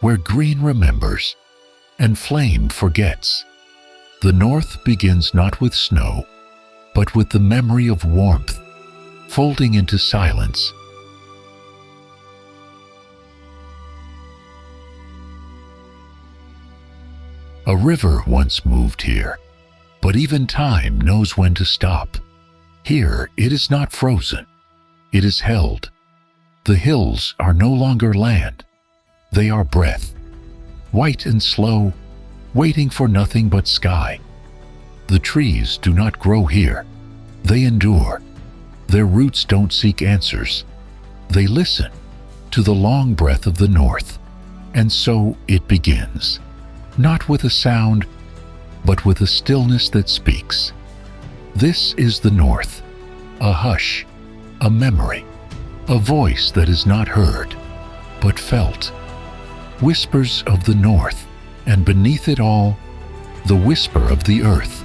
where green remembers and flame forgets. The north begins not with snow, but with the memory of warmth, folding into silence. A river once moved here, but even time knows when to stop. Here it is not frozen, it is held. The hills are no longer land, they are breath, white and slow, waiting for nothing but sky. The trees do not grow here, they endure. Their roots don't seek answers, they listen to the long breath of the north. And so it begins, not with a sound, but with a stillness that speaks. This is the north, a hush, a memory, a voice that is not heard, but felt. Whispers of the north, and beneath it all, the whisper of the earth.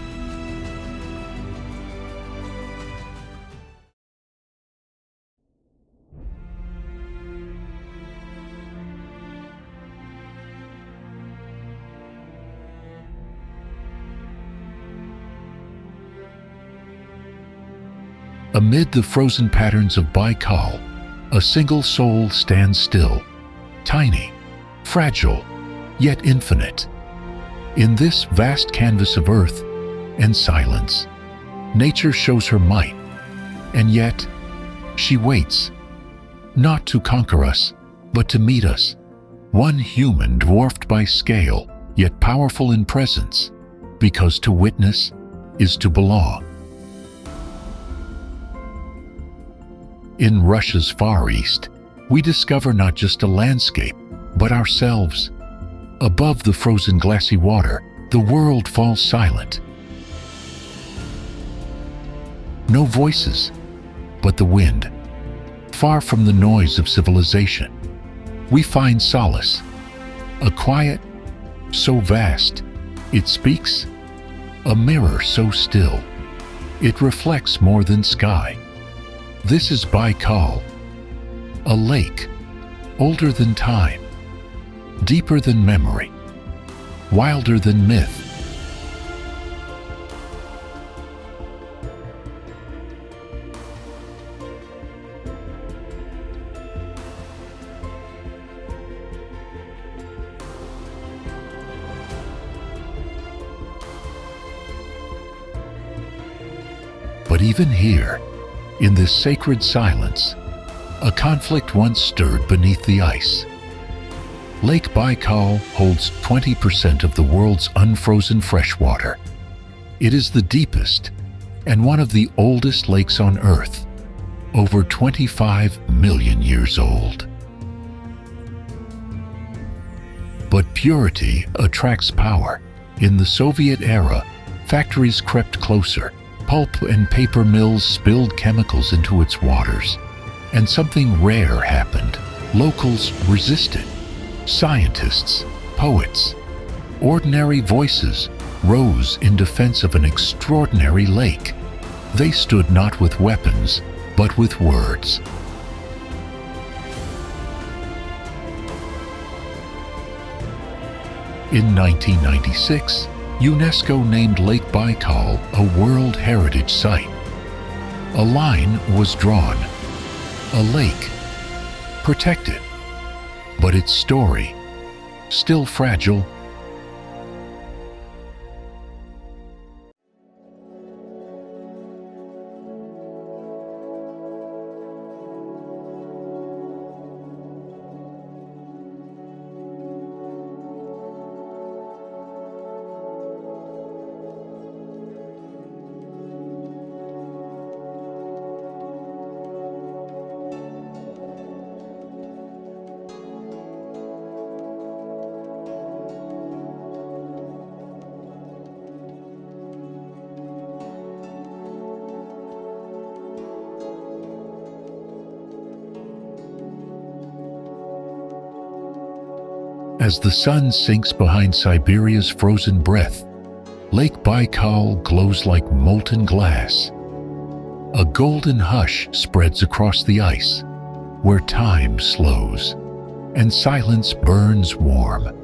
Amid the frozen patterns of Baikal, a single soul stands still, tiny, fragile, yet infinite. In this vast canvas of earth and silence, nature shows her might, and yet she waits, not to conquer us, but to meet us, one human dwarfed by scale, yet powerful in presence, because to witness is to belong. In Russia's Far East, we discover not just a landscape, but ourselves. Above the frozen glassy water, the world falls silent. No voices, but the wind. Far from the noise of civilization, we find solace. A quiet, so vast, it speaks. A mirror so still, it reflects more than sky. This is Baikal, a lake, older than time, deeper than memory, wilder than myth. But even here, in this sacred silence, a conflict once stirred beneath the ice. Lake Baikal holds 20% of the world's unfrozen freshwater. It is the deepest and one of the oldest lakes on Earth, over 25 million years old. But purity attracts power. In the Soviet era, factories crept closer. Pulp and paper mills spilled chemicals into its waters, and something rare happened. Locals resisted. Scientists, poets, ordinary voices rose in defense of an extraordinary lake. They stood not with weapons, but with words. In 1996, UNESCO named Lake Baikal a World Heritage Site. A line was drawn, a lake, protected, but its story, still fragile. As the sun sinks behind Siberia's frozen breath, Lake Baikal glows like molten glass. A golden hush spreads across the ice, where time slows. and silence burns warm.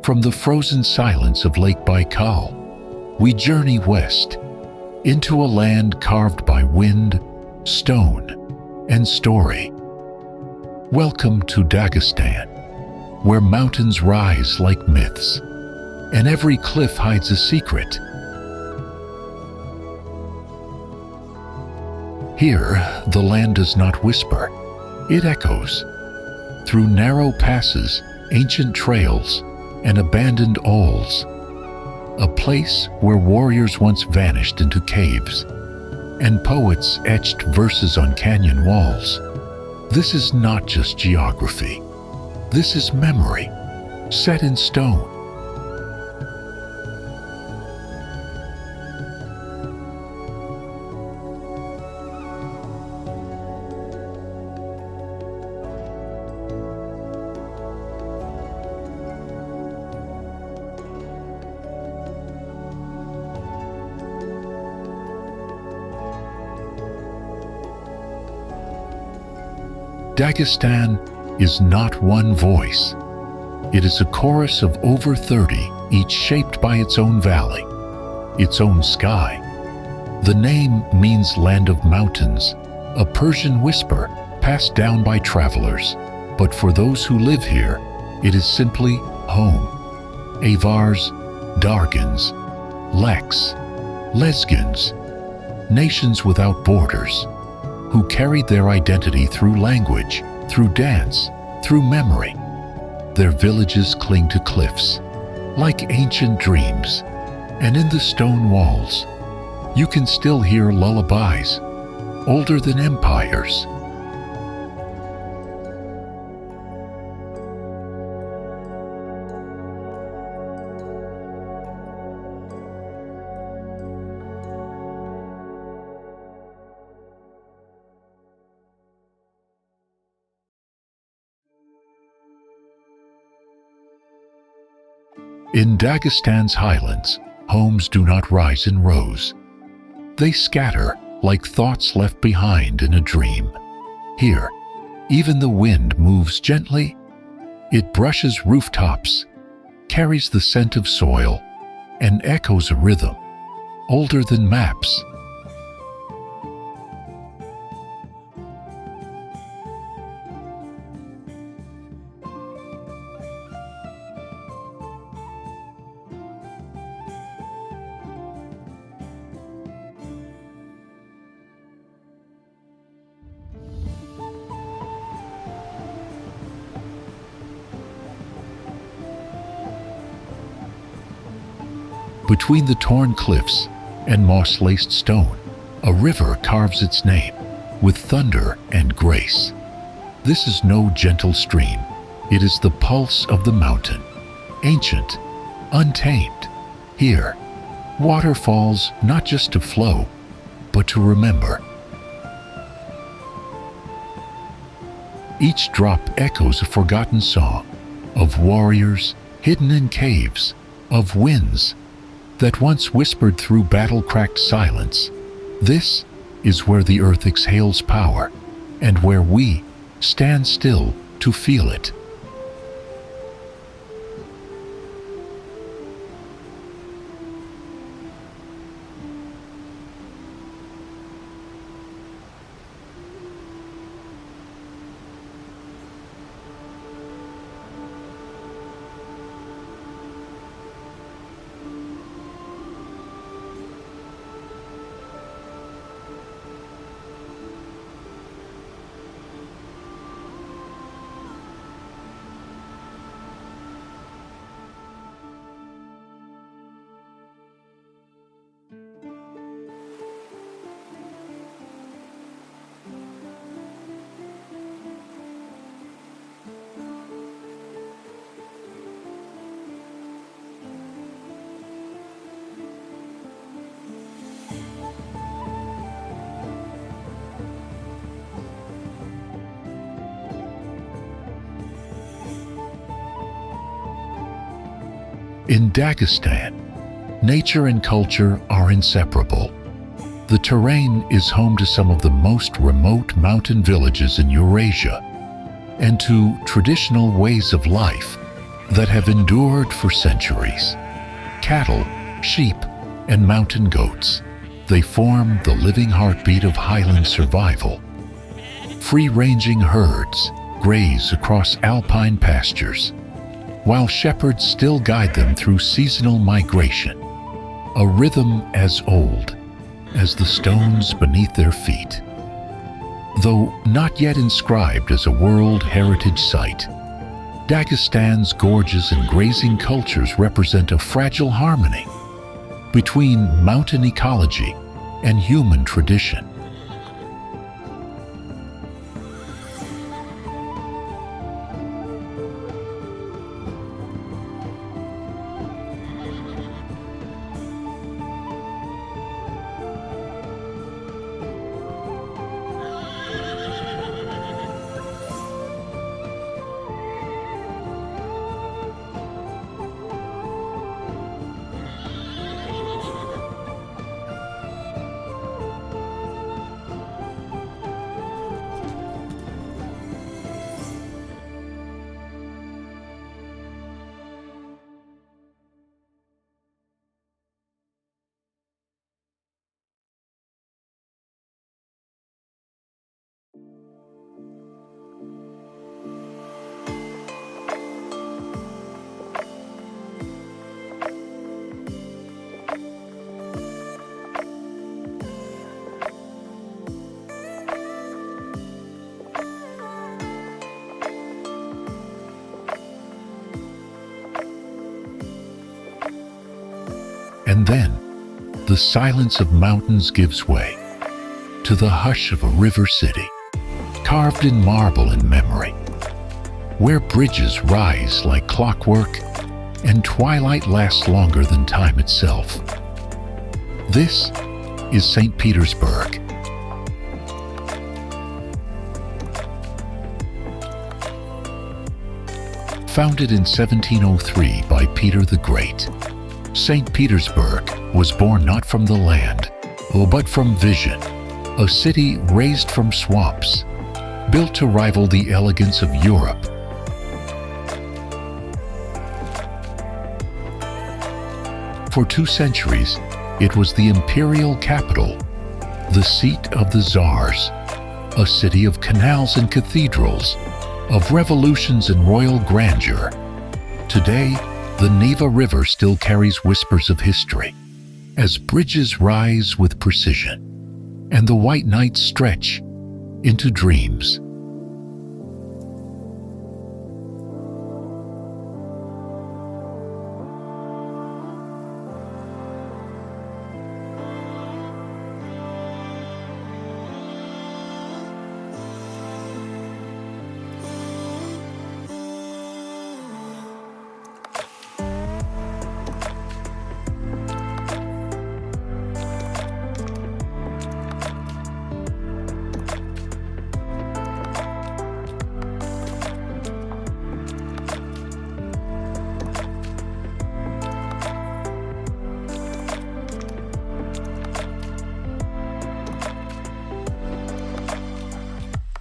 From the frozen silence of Lake Baikal, we journey west into a land carved by wind, stone, and story. Welcome to Dagestan, where mountains rise like myths, and every cliff hides a secret. Here, the land does not whisper, it echoes. Through narrow passes, ancient trails, and abandoned alls, a place where warriors once vanished into caves, and poets etched verses on canyon walls. This is not just geography. This is memory, set in stone. Dagestan is not one voice. It is a chorus of over 30, each shaped by its own valley, its own sky. The name means land of mountains, a Persian whisper passed down by travelers. But for those who live here, it is simply home. Avars, Dargans, Leks, Lezgins, nations without borders, who carried their identity through language, through dance, through memory. Their villages cling to cliffs, like ancient dreams, and in the stone walls, you can still hear lullabies, older than empires. In Dagestan's highlands, homes do not rise in rows. They scatter like thoughts left behind in a dream. Here, even the wind moves gently. It brushes rooftops, carries the scent of soil, and echoes a rhythm older than maps. Between the torn cliffs and moss-laced stone, a river carves its name with thunder and grace. This is no gentle stream. It is the pulse of the mountain, ancient, untamed. Here, water falls not just to flow, but to remember. Each drop echoes a forgotten song of warriors hidden in caves, of winds that once whispered through battle-cracked silence. This is where the earth exhales power, and where we stand still to feel it. In Dagestan, nature and culture are inseparable. The terrain is home to some of the most remote mountain villages in Eurasia and to traditional ways of life that have endured for centuries. Cattle, sheep, and mountain goats, they form the living heartbeat of highland survival. Free-ranging herds graze across alpine pastures, while shepherds still guide them through seasonal migration, a rhythm as old as the stones beneath their feet. Though not yet inscribed as a World Heritage Site, Dagestan's gorges and grazing cultures represent a fragile harmony between mountain ecology and human tradition. And then, the silence of mountains gives way to the hush of a river city, carved in marble and memory, where bridges rise like clockwork and twilight lasts longer than time itself. This is St. Petersburg. Founded in 1703 by Peter the Great, St. Petersburg was born not from the land, but from vision, a city raised from swamps, built to rival the elegance of Europe. For 2 centuries, it was the imperial capital, the seat of the czars, a city of canals and cathedrals, of revolutions and royal grandeur. Today, the Neva River still carries whispers of history, as bridges rise with precision, and the white nights stretch into dreams.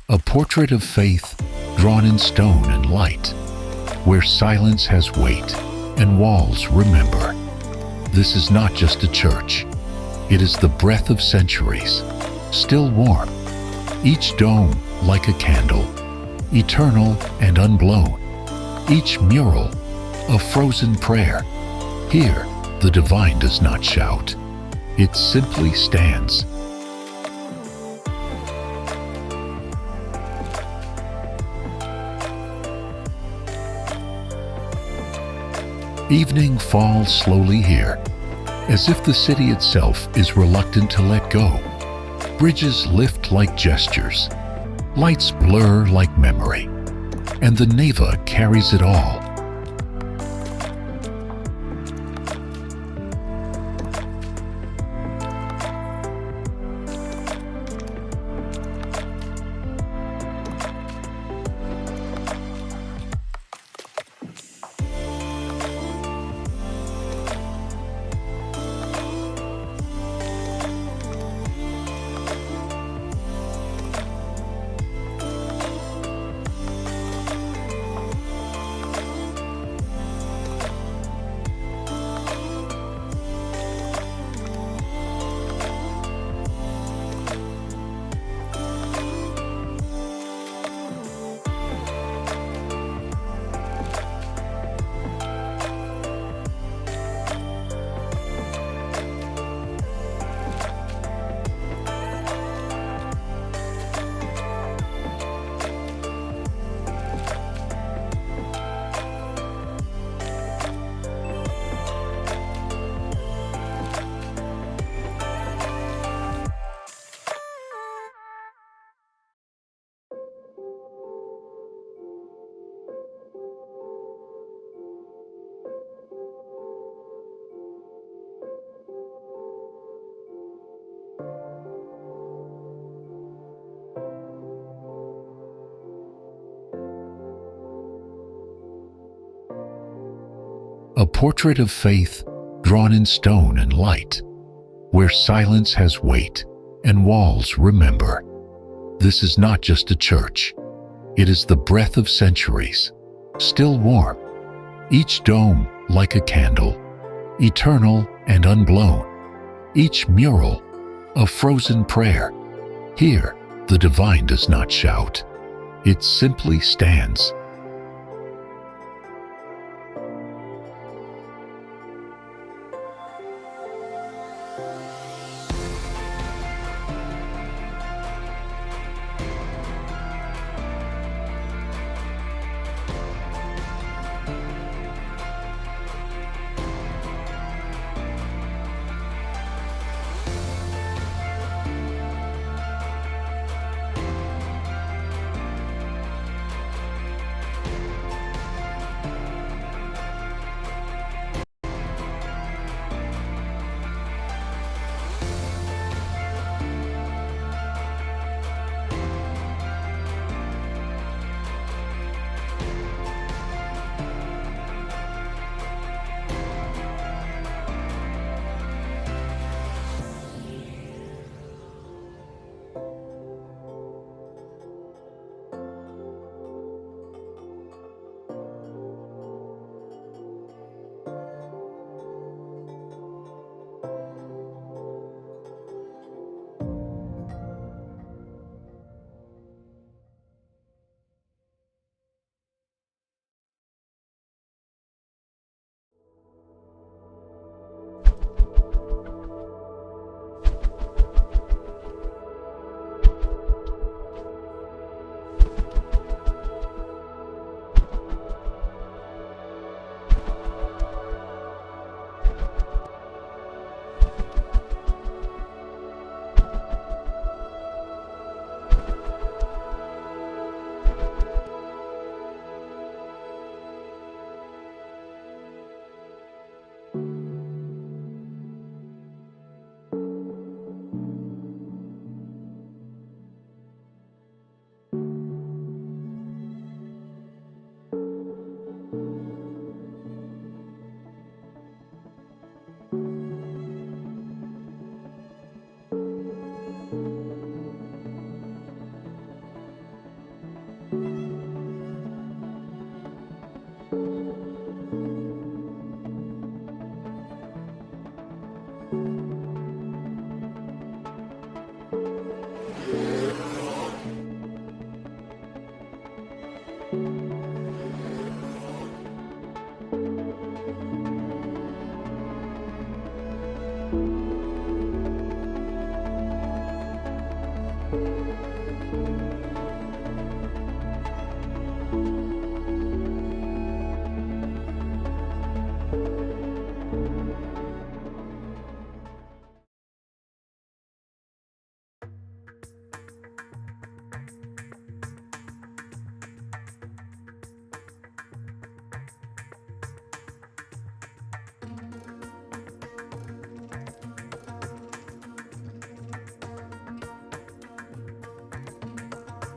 A portrait of faith drawn in stone and light, where silence has weight and walls remember. This is not just a church. It is the breath of centuries, still warm, each dome like a candle, eternal and unblown, each mural a frozen prayer. Here, the divine does not shout. It simply stands. Evening falls slowly here, as if the city itself is reluctant to let go. Bridges lift like gestures, lights blur like memory, and the Neva carries it all. portrait of faith drawn in stone and light, where silence has weight and walls remember. This is not just a church. It is the breath of centuries, still warm, each dome like a candle, eternal and unblown, each mural a frozen prayer. Here, the divine does not shout. It simply stands.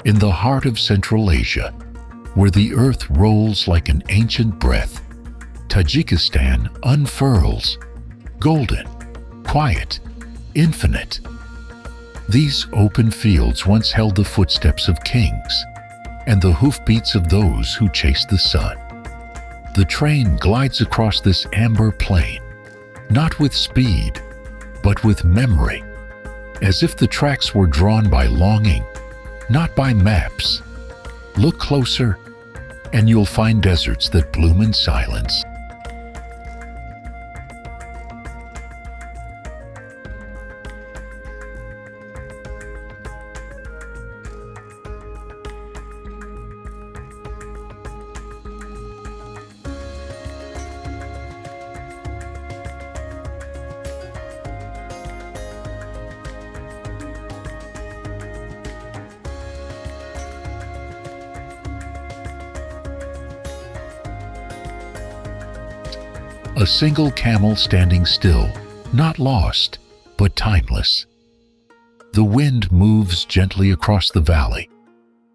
In the heart of Central Asia, where the earth rolls like an ancient breath, Tajikistan unfurls, golden, quiet, infinite. These open fields once held the footsteps of kings and the hoofbeats of those who chased the sun. The train glides across this amber plain, not with speed, but with memory, as if the tracks were drawn by longing, not by maps. Look closer, and you'll find deserts that bloom in silence. A single camel standing still, not lost, but timeless. The wind moves gently across the valley,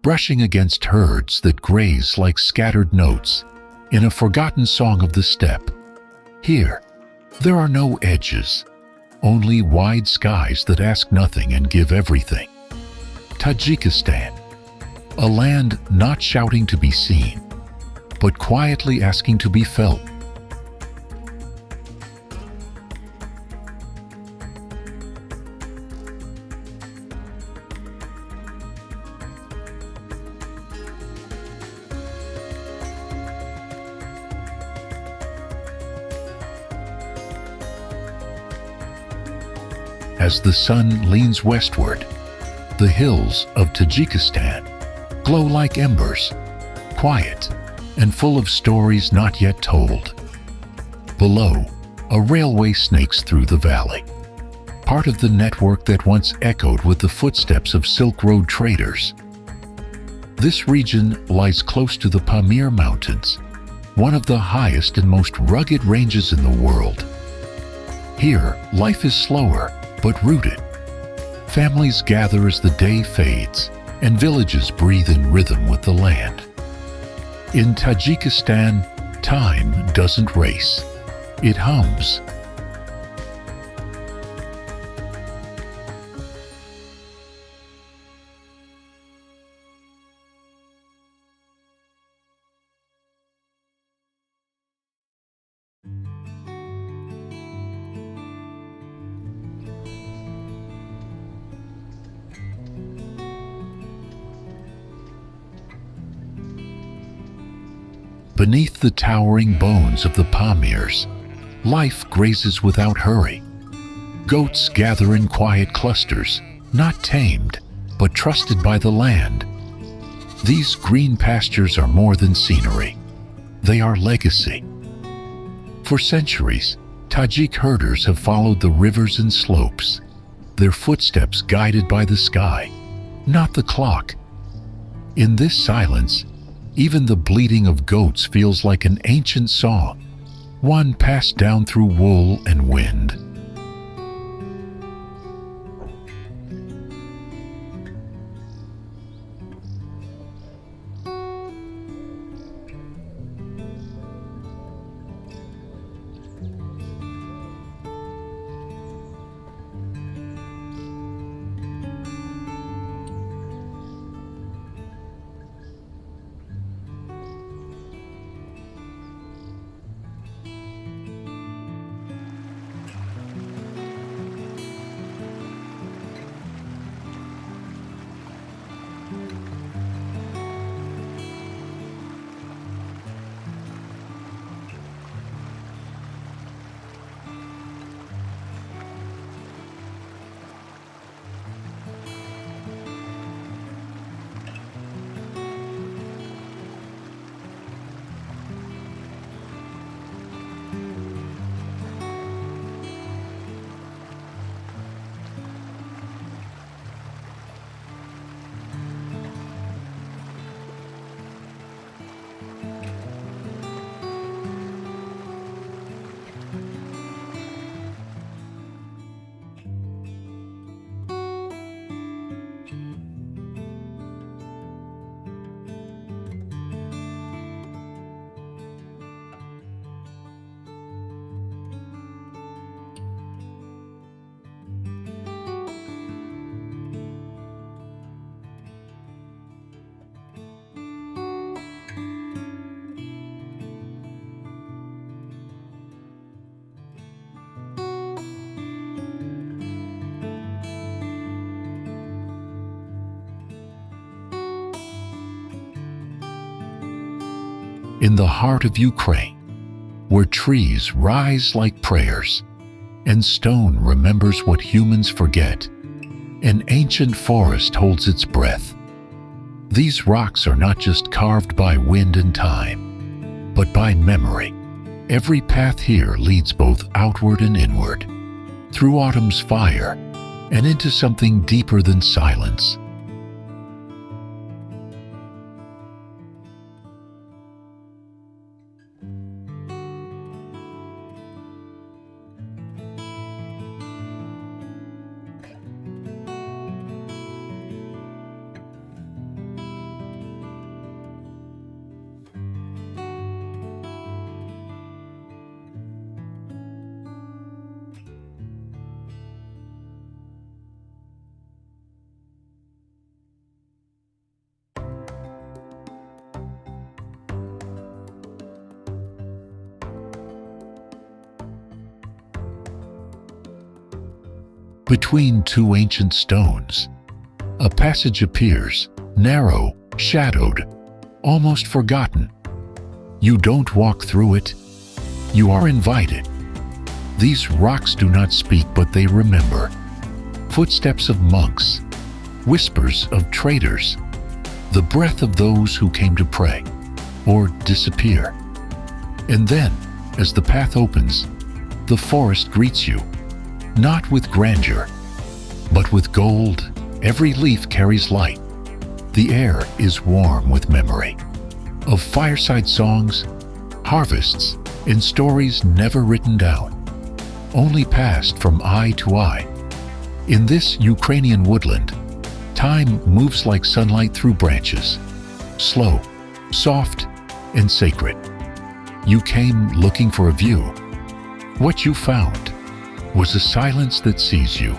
brushing against herds that graze like scattered notes in a forgotten song of the steppe. Here, there are no edges, only wide skies that ask nothing and give everything. Tajikistan, a land not shouting to be seen, but quietly asking to be felt. As the sun leans westward, the hills of Tajikistan glow like embers, quiet and full of stories not yet told. Below, a railway snakes through the valley, part of the network that once echoed with the footsteps of Silk Road traders. This region lies close to the Pamir Mountains, one of the highest and most rugged ranges in the world. Here, life is slower but rooted. Families gather as the day fades, and villages breathe in rhythm with the land. In Tajikistan, time doesn't race, it hums. Beneath the towering bones of the Pamirs, life grazes without hurry. Goats gather in quiet clusters, not tamed, but trusted by the land. These green pastures are more than scenery. They are legacy. For centuries, Tajik herders have followed the rivers and slopes, their footsteps guided by the sky, not the clock. In this silence, even the bleating of goats feels like an ancient song, one passed down through wool and wind. In the heart of Ukraine, where trees rise like prayers, and stone remembers what humans forget, an ancient forest holds its breath. These rocks are not just carved by wind and time, but by memory. Every path here leads both outward and inward, through autumn's fire and into something deeper than silence. between two ancient stones. A passage appears, narrow, shadowed, almost forgotten. You don't walk through it. You are invited. These rocks do not speak, but they remember. Footsteps of monks, whispers of traders, the breath of those who came to pray or disappear. And then, as the path opens, the forest greets you, not with grandeur, but with gold. Every leaf carries light. The air is warm with memory of fireside songs, harvests, and stories never written down, only passed from eye to eye. In this Ukrainian woodland, time moves like sunlight through branches, slow, soft, and sacred. You came looking for a view. What you found was a silence that sees you.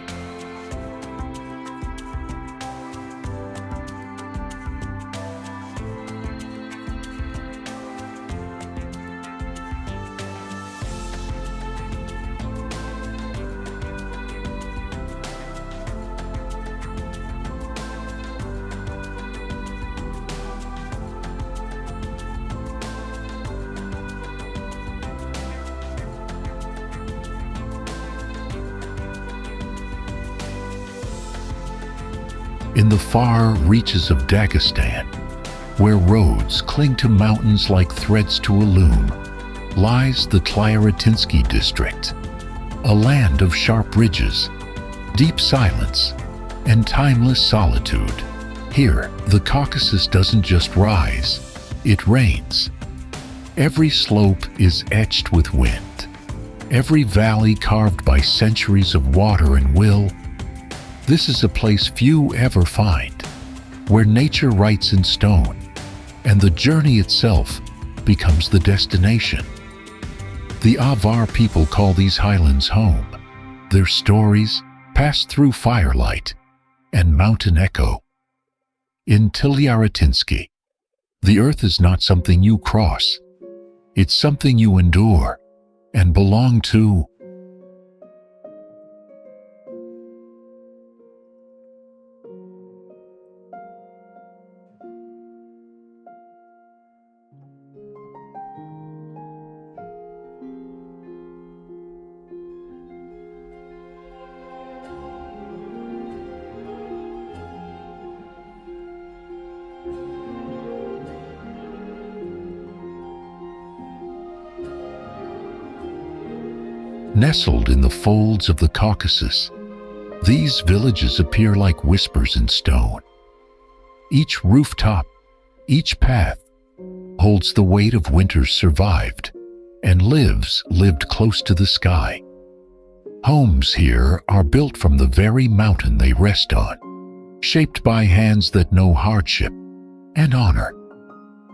In the far reaches of Dagestan, where roads cling to mountains like threads to a loom, lies the Tylartinsky district, a land of sharp ridges, deep silence, and timeless solitude. Here, the Caucasus doesn't just rise, it reigns. Every slope is etched with wind, every valley carved by centuries of water and will. This is a place few ever find, where nature writes in stone, and the journey itself becomes the destination. The Avar people call these highlands home. Their stories pass through firelight and mountain echo. In Tylartinsky, the earth is not something you cross. It's something you endure and belong to. Nestled in the folds of the Caucasus, these villages appear like whispers in stone. Each rooftop, each path, holds the weight of winters survived and lives lived close to the sky. Homes here are built from the very mountain they rest on, shaped by hands that know hardship and honor.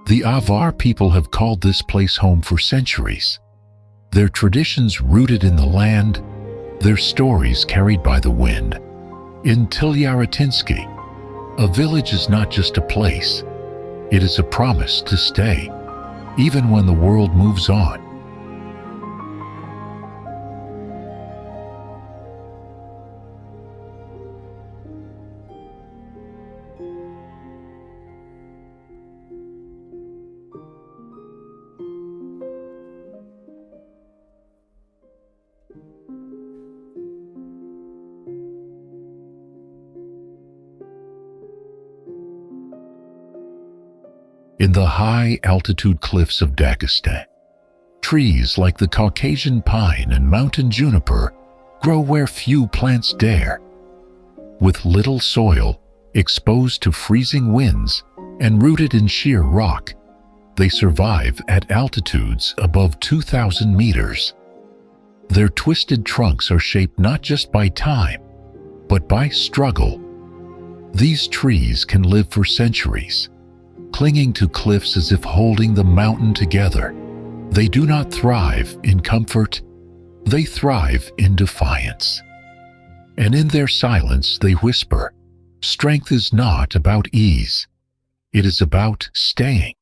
The Avar people have called this place home for centuries. Their traditions rooted in the land, their stories carried by the wind. In Tylartinsky, a village is not just a place, it is a promise to stay, even when the world moves on. In the high-altitude cliffs of Dagestan, trees like the Caucasian pine and mountain juniper grow where few plants dare. With little soil, exposed to freezing winds, and rooted in sheer rock, they survive at altitudes above 2,000 meters. Their twisted trunks are shaped not just by time, but by struggle. These trees can live for centuries, clinging to cliffs as if holding the mountain together. They do not thrive in comfort, they thrive in defiance. And in their silence they whisper, strength is not about ease, it is about staying.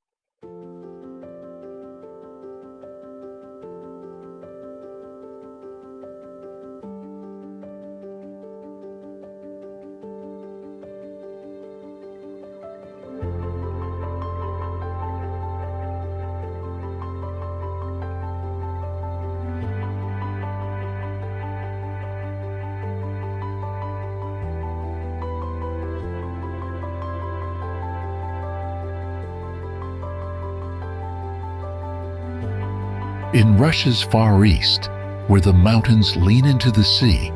In Russia's far east, where the mountains lean into the sea,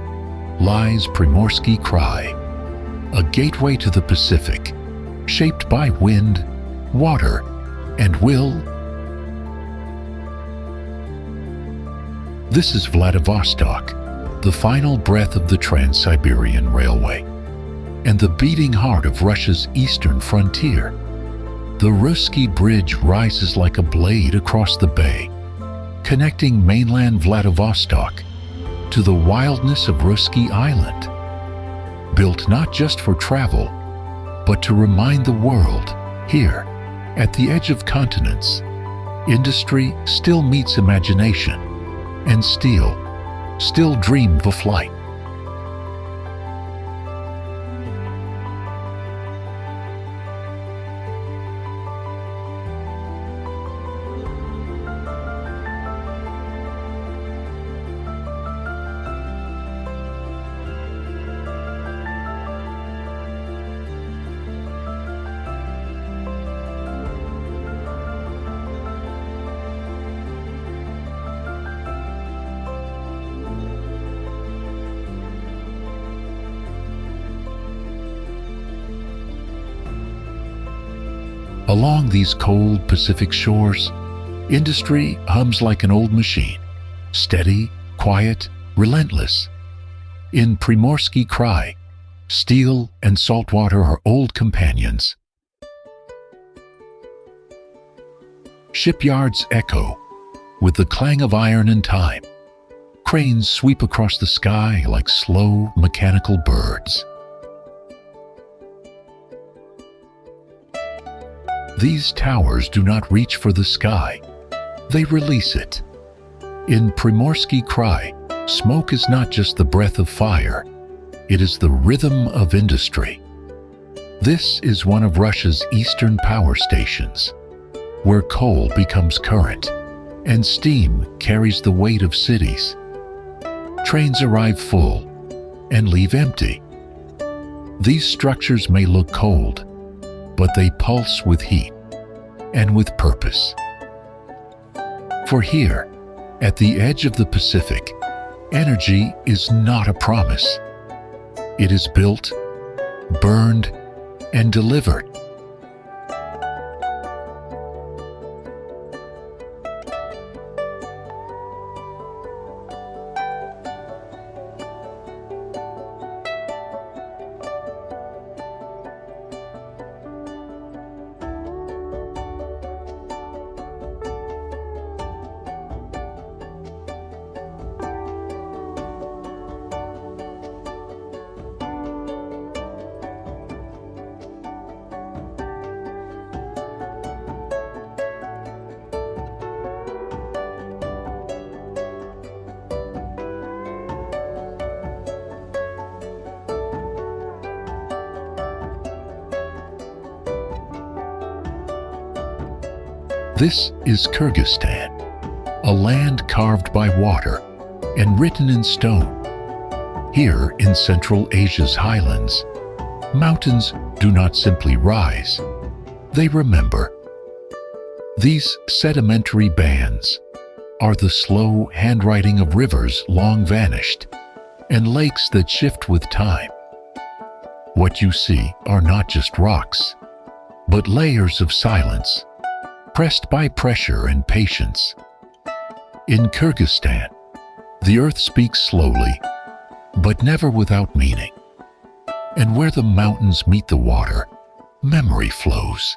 lies Primorsky Krai, a gateway to the Pacific, shaped by wind, water, and will. This is Vladivostok, the final breath of the Trans-Siberian Railway, and the beating heart of Russia's eastern frontier. The Russky Bridge rises like a blade across the bay, connecting mainland Vladivostok to the wildness of Russky Island. Built not just for travel, but to remind the world, here, at the edge of continents, industry still meets imagination, and steel still dream of a flight. Along these cold Pacific shores, industry hums like an old machine, steady, quiet, relentless. In Primorsky Krai, steel and saltwater are old companions. Shipyards echo with the clang of iron and time. Cranes sweep across the sky like slow, mechanical birds. These towers do not reach for the sky, they release it. In Primorsky Krai, smoke is not just the breath of fire, it is the rhythm of industry. This is one of Russia's eastern power stations, where coal becomes current and steam carries the weight of cities. Trains arrive full and leave empty. These structures may look cold, but they pulse with heat and with purpose. For here, at the edge of the Pacific, energy is not a promise. It is built, burned, and delivered. This is Kyrgyzstan, a land carved by water and written in stone. Here in Central Asia's highlands, mountains do not simply rise, they remember. These sedimentary bands are the slow handwriting of rivers long vanished and lakes that shift with time. What you see are not just rocks, but layers of silence, pressed by pressure and patience. In Kyrgyzstan, the earth speaks slowly, but never without meaning. And where the mountains meet the water, memory flows.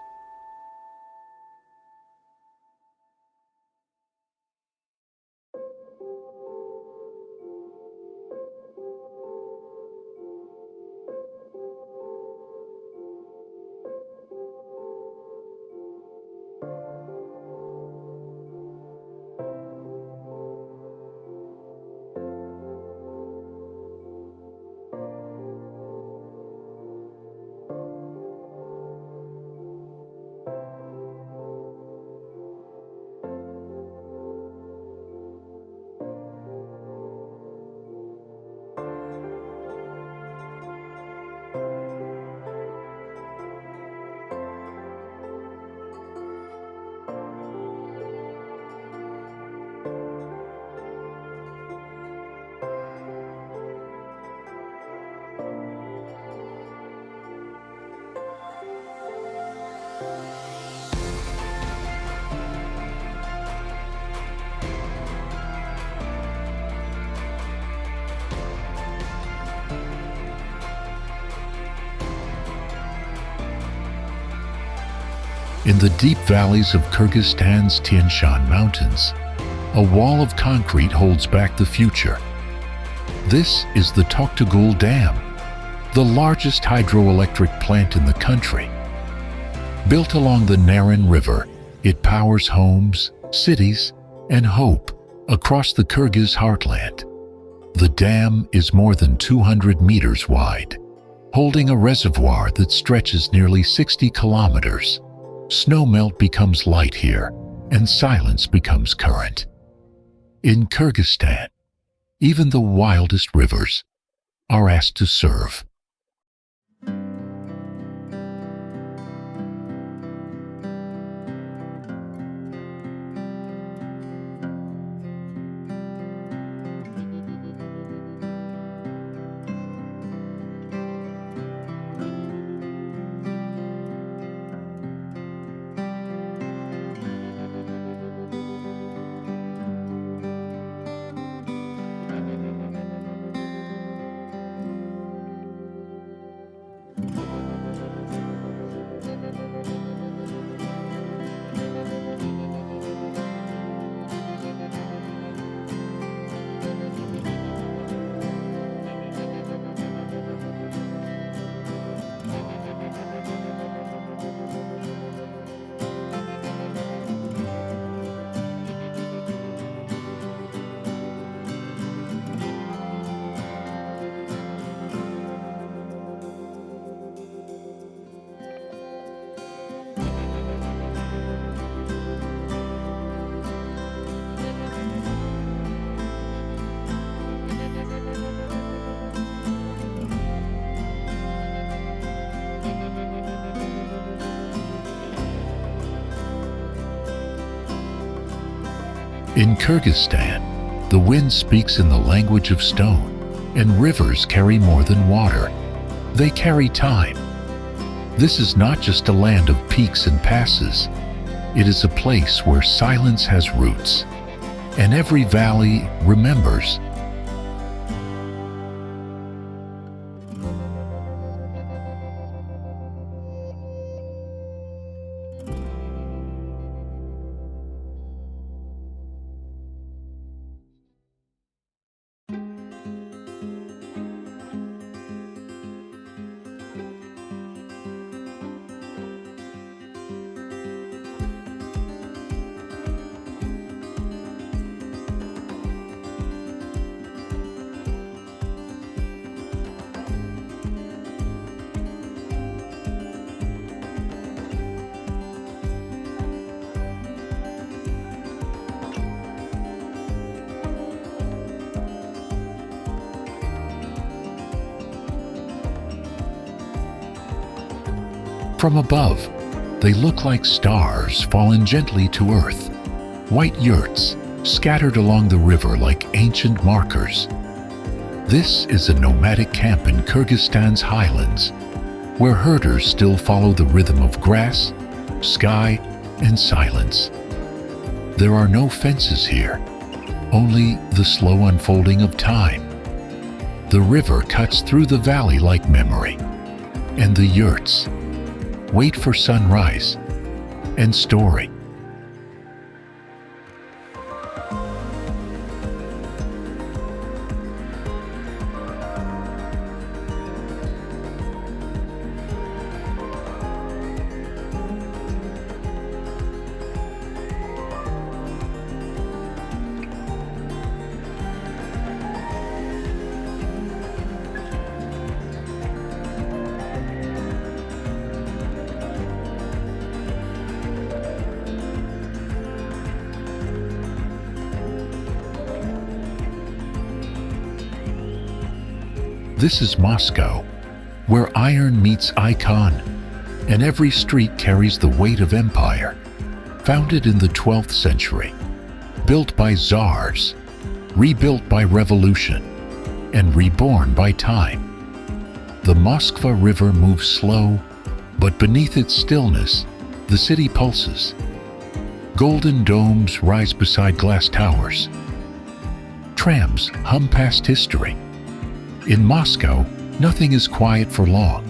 In the deep valleys of Kyrgyzstan's Tian Shan Mountains, a wall of concrete holds back the future. This is the Toktagul Dam, the largest hydroelectric plant in the country. Built along the Naran River, it powers homes, cities, and hope across the Kyrgyz heartland. The dam is more than 200 meters wide, holding a reservoir that stretches nearly 60 kilometers. Snowmelt becomes light here, and silence becomes current. In Kyrgyzstan, even the wildest rivers are asked to serve. In Kyrgyzstan, the wind speaks in the language of stone, and rivers carry more than water. They carry time. This is not just a land of peaks and passes. It is a place where silence has roots, and every valley remembers. From above, they look like stars fallen gently to earth, white yurts scattered along the river like ancient markers. This is a nomadic camp in Kyrgyzstan's highlands, where herders still follow the rhythm of grass, sky, and silence. There are no fences here, only the slow unfolding of time. The river cuts through the valley like memory, and the yurts wait for sunrise and story. This is Moscow, where iron meets icon, and every street carries the weight of empire. Founded in the 12th century, built by czars, rebuilt by revolution, and reborn by time. The Moskva River moves slow, but beneath its stillness, the city pulses. Golden domes rise beside glass towers. Trams hum past history. In Moscow, nothing is quiet for long.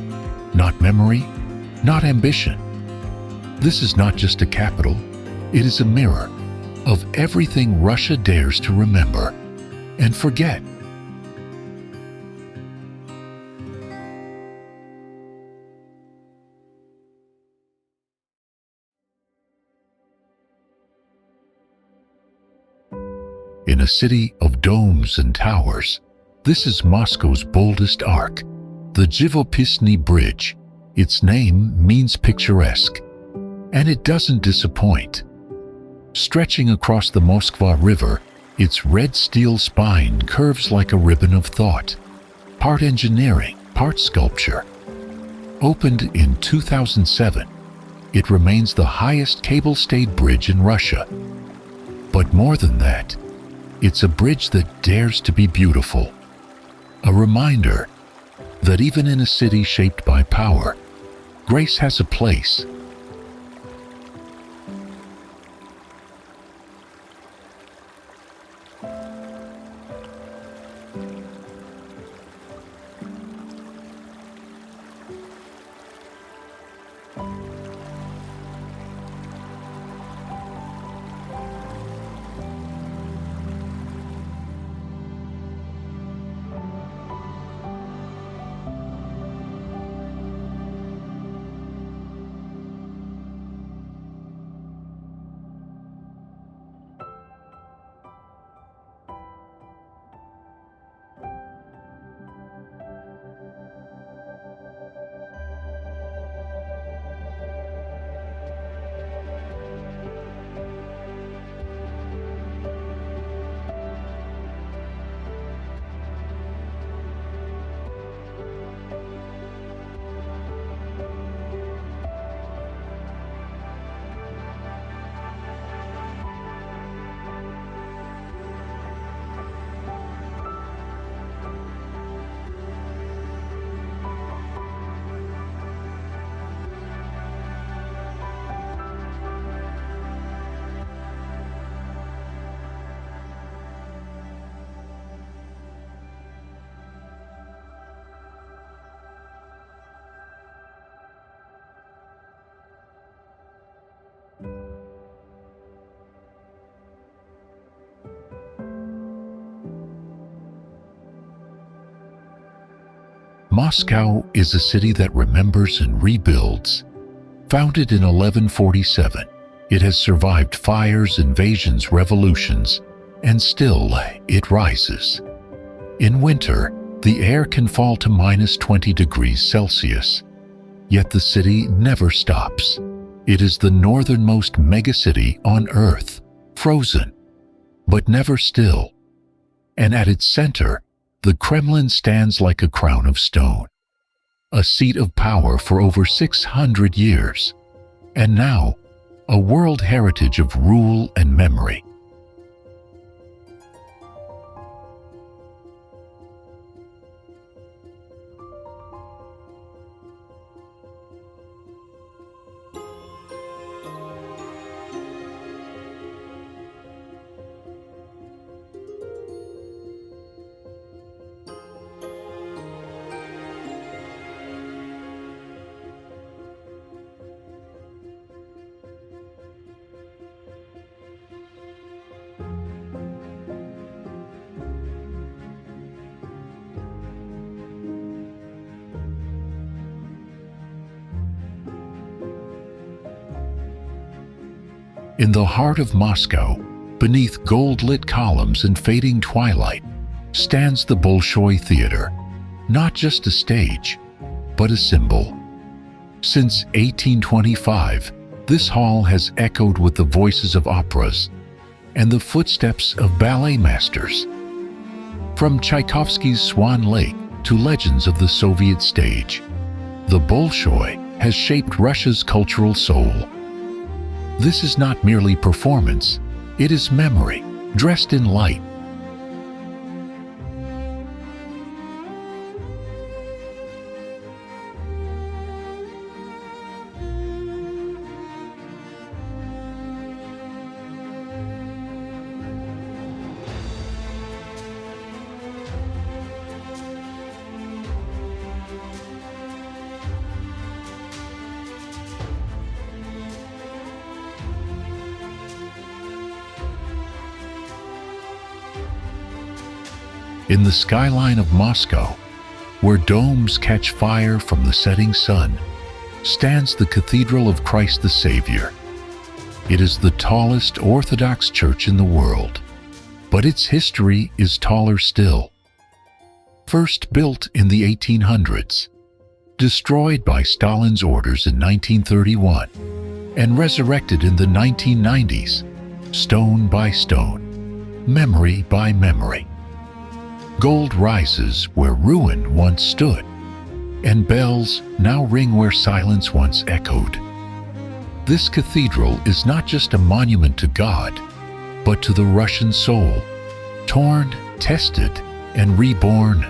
Not memory, not ambition. This is not just a capital, it is a mirror of everything Russia dares to remember and forget. In a city of domes and towers, this is Moscow's boldest arc, the Живописный Bridge. Its name means picturesque, and it doesn't disappoint. Stretching across the Moskva River, its red steel spine curves like a ribbon of thought, part engineering, part sculpture. Opened in 2007, it remains the highest cable-stayed bridge in Russia. But more than that, it's a bridge that dares to be beautiful. A reminder that even in a city shaped by power, grace has a place. Moscow is a city that remembers and rebuilds. Founded in 1147, it has survived fires, invasions, revolutions, and still it rises. In winter, the air can fall to -20 degrees Celsius, yet the city never stops. It is the northernmost megacity on Earth, frozen, but never still. And at its center, the Kremlin stands like a crown of stone, a seat of power for over 600 years, and now a world heritage of rule and memory. In the heart of Moscow, beneath gold-lit columns and fading twilight, stands the Bolshoi Theater, not just a stage, but a symbol. Since 1825, this hall has echoed with the voices of operas and the footsteps of ballet masters. From Tchaikovsky's Swan Lake to legends of the Soviet stage, the Bolshoi has shaped Russia's cultural soul. This is not merely performance, it is memory, dressed in light. In the skyline of Moscow, where domes catch fire from the setting sun, stands the Cathedral of Christ the Savior. It is the tallest Orthodox church in the world, but its history is taller still. First built in the 1800s, destroyed by Stalin's orders in 1931, and resurrected in the 1990s, stone by stone, memory by memory. Gold rises where ruin once stood, and bells now ring where silence once echoed. This cathedral is not just a monument to God, but to the Russian soul, torn, tested, and reborn.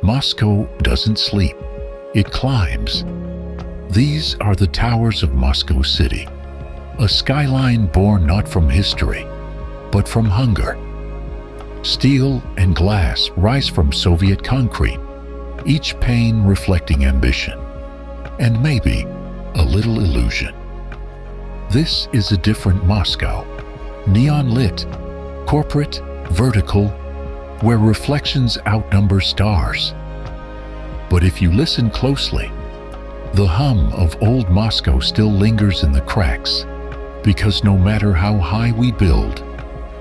Moscow doesn't sleep, it climbs. These are the towers of Moscow City, a skyline born not from history, but from hunger. Steel and glass rise from Soviet concrete, each pane reflecting ambition, and maybe a little illusion. This is a different Moscow, neon-lit, corporate, vertical, where reflections outnumber stars. But if you listen closely, the hum of old Moscow still lingers in the cracks, because no matter how high we build,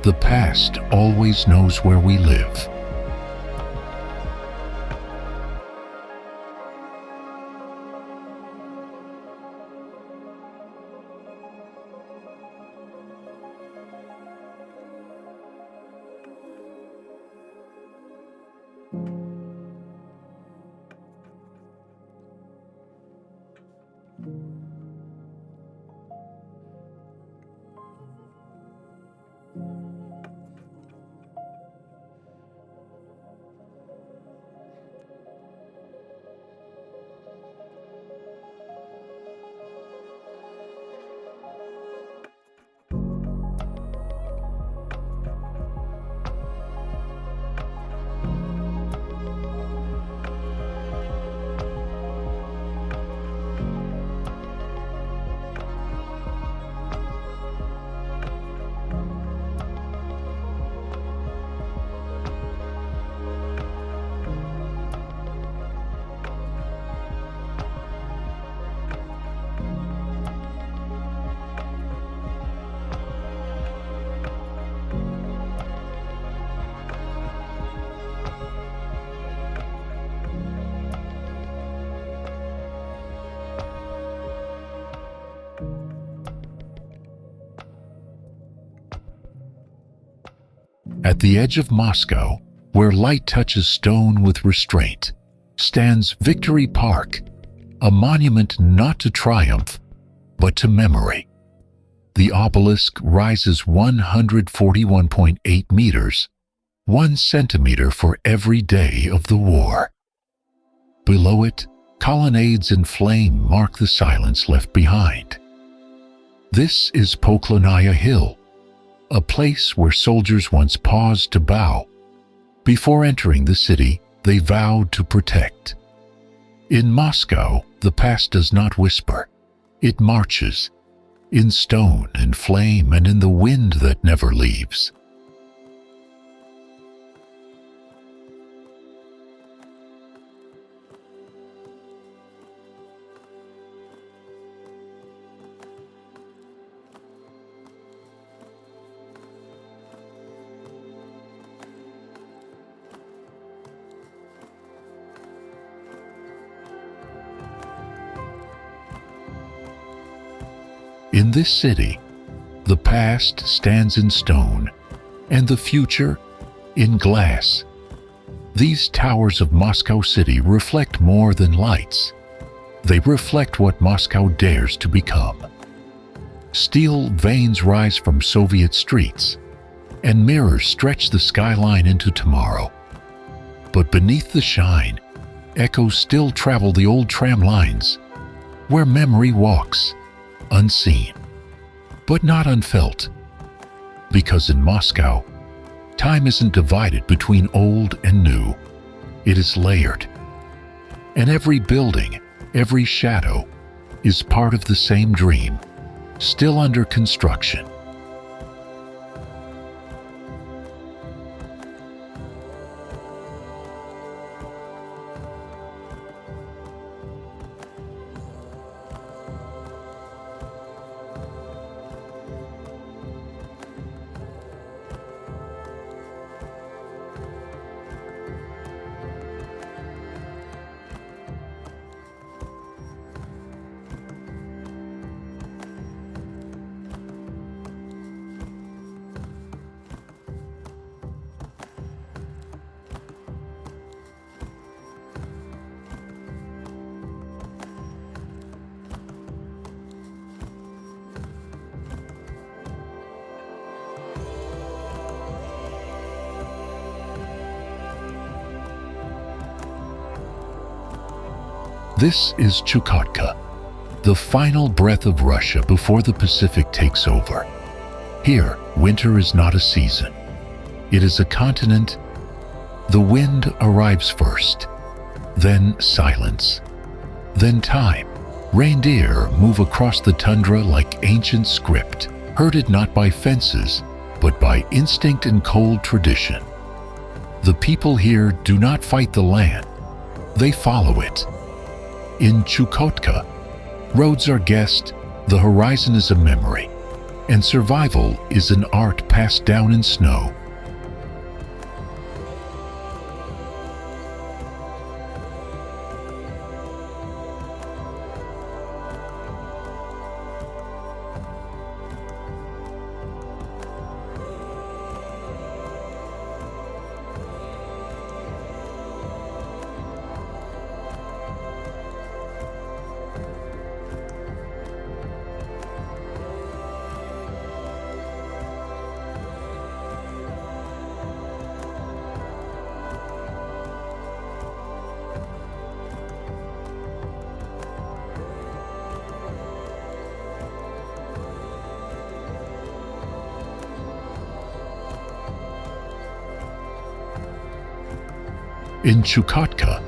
the past always knows where we live. At the edge of Moscow, where light touches stone with restraint, stands Victory Park, a monument not to triumph, but to memory. The obelisk rises 141.8 meters, 1 centimeter for every day of the war. Below it, colonnades in flame mark the silence left behind. This is Poklonaya Hill, a place where soldiers once paused to bow. Before entering the city, they vowed to protect. In Moscow, the past does not whisper. It marches, in stone and flame and in the wind that never leaves. In this city, the past stands in stone and the future in glass. These towers of Moscow City reflect more than lights. They reflect what Moscow dares to become. Steel veins rise from Soviet streets, and mirrors stretch the skyline into tomorrow. But beneath the shine, echoes still travel the old tram lines, where memory walks, unseen, but not unfelt. Because in Moscow, time isn't divided between old and new. It is layered. And every building, every shadow, is part of the same dream, still under construction. This is Chukotka, the final breath of Russia before the Pacific takes over. Here, winter is not a season. It is a continent. The wind arrives first, then silence, then time. Reindeer move across the tundra like ancient script, herded not by fences, but by instinct and cold tradition. The people here do not fight the land, they follow it. In Chukotka, roads are guessed, the horizon is a memory, and survival is an art passed down in snow. In Chukotka,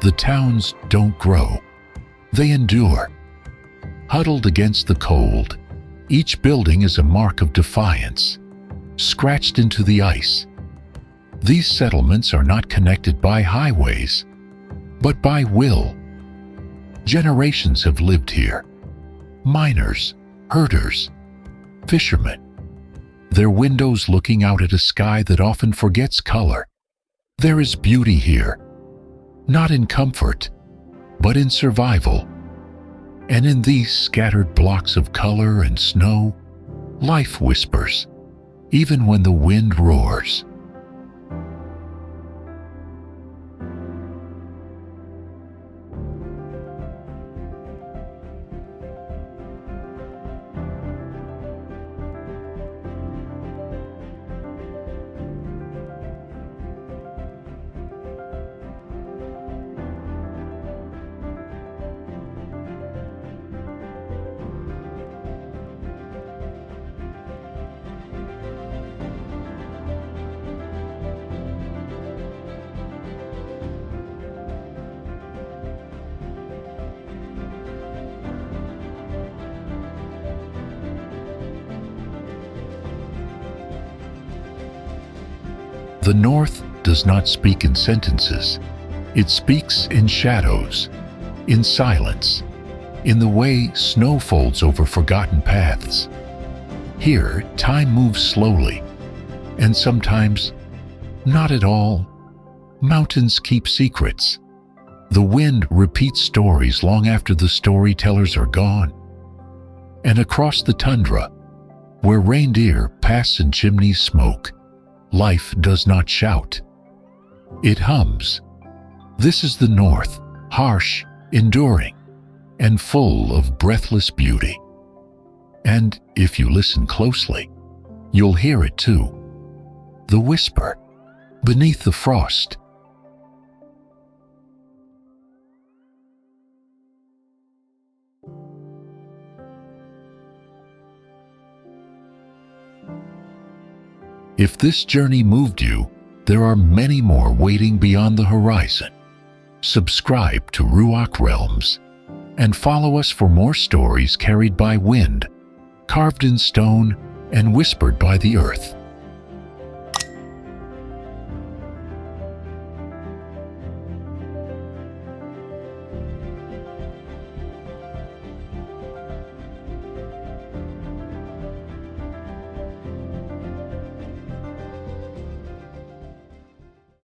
the towns don't grow, they endure. Huddled against the cold, each building is a mark of defiance, scratched into the ice. These settlements are not connected by highways, but by will. Generations have lived here. Miners, herders, fishermen. Their windows looking out at a sky that often forgets color. There is beauty here, not in comfort, but in survival. And in these scattered blocks of color and snow, life whispers, even when the wind roars. The North does not speak in sentences. It speaks in shadows, in silence, in the way snow folds over forgotten paths. Here, time moves slowly, and sometimes not at all. Mountains keep secrets. The wind repeats stories long after the storytellers are gone. And across the tundra, where reindeer pass and chimneys smoke, life does not shout. It hums. This is the North, harsh, enduring, and full of breathless beauty. And if you listen closely, you'll hear it too. The whisper beneath the frost. If this journey moved you, there are many more waiting beyond the horizon. Subscribe to Ruach Realms and follow us for more stories carried by wind, carved in stone, and whispered by the earth.